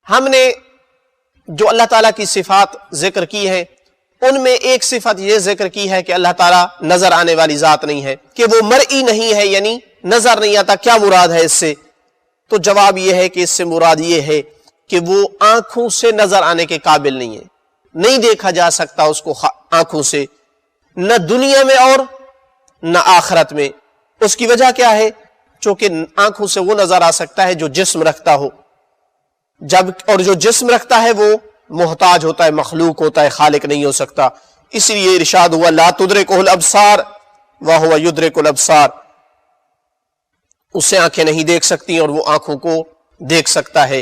ہم نے جو اللہ تعالیٰ کی صفات ذکر کی ہیں ان میں ایک صفت یہ ذکر کی ہے کہ اللہ تعالیٰ نظر آنے والی ذات نہیں ہے، کہ وہ مرئی نہیں ہے، یعنی نظر نہیں آتا۔ کیا مراد ہے اس سے؟ تو جواب یہ ہے کہ اس سے مراد یہ ہے کہ وہ آنکھوں سے نظر آنے کے قابل نہیں ہے، نہیں دیکھا جا سکتا اس کو آنکھوں سے، نہ دنیا میں اور نہ آخرت میں۔ اس کی وجہ کیا ہے؟ چونکہ آنکھوں سے وہ نظر آ سکتا ہے جو جسم رکھتا ہو، اور جو جسم رکھتا ہے وہ محتاج ہوتا ہے، مخلوق ہوتا ہے، خالق نہیں ہو سکتا۔ اس لیے ارشاد ہوا لا تدرکہ الابصار وہو یدرک الابصار، اسے آنکھیں نہیں دیکھ سکتی اور وہ آنکھوں کو دیکھ سکتا ہے۔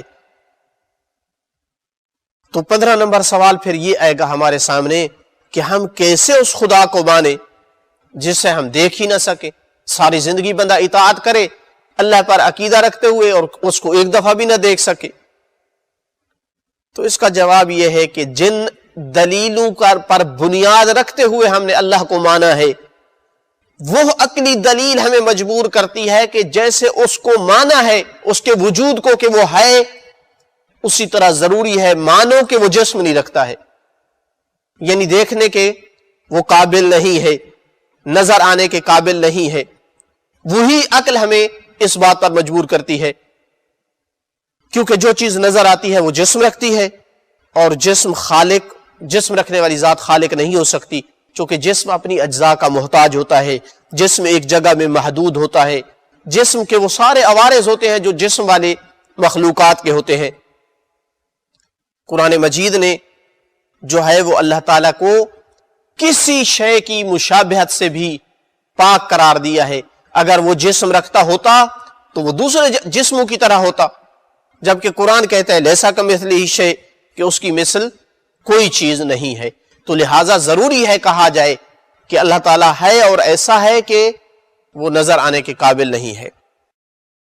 تو 15 نمبر سوال پھر یہ آئے گا ہمارے سامنے کہ ہم کیسے اس خدا کو مانے جسے ہم دیکھ ہی نہ سکے، ساری زندگی بندہ اطاعت کرے اللہ پر عقیدہ رکھتے ہوئے اور اس کو ایک دفعہ بھی نہ دیکھ سکے۔ تو اس کا جواب یہ ہے کہ جن دلیلوں پر بنیاد رکھتے ہوئے ہم نے اللہ کو مانا ہے، وہ عقلی دلیل ہمیں مجبور کرتی ہے کہ جیسے اس کو مانا ہے، اس کے وجود کو کہ وہ ہے، اسی طرح ضروری ہے مانو کہ وہ جسم نہیں رکھتا ہے، یعنی دیکھنے کے وہ قابل نہیں ہے، نظر آنے کے قابل نہیں ہے۔ وہی عقل ہمیں اس بات پر مجبور کرتی ہے، کیونکہ جو چیز نظر آتی ہے وہ جسم رکھتی ہے، اور جسم رکھنے والی ذات خالق نہیں ہو سکتی، چونکہ جسم اپنی اجزاء کا محتاج ہوتا ہے، جسم ایک جگہ میں محدود ہوتا ہے، جسم کے وہ سارے عوارض ہوتے ہیں جو جسم والے مخلوقات کے ہوتے ہیں۔ قرآن مجید نے جو ہے وہ اللہ تعالیٰ کو کسی شے کی مشابہت سے بھی پاک قرار دیا ہے۔ اگر وہ جسم رکھتا ہوتا تو وہ دوسرے جسموں کی طرح ہوتا، جبکہ قرآن کہتا ہے لیسا کمثلہ شیء، کہ اس کی مثل کوئی چیز نہیں ہے۔ تو لہٰذا ضروری ہے کہا جائے کہ اللہ تعالیٰ ہے اور ایسا ہے کہ وہ نظر آنے کے قابل نہیں ہے۔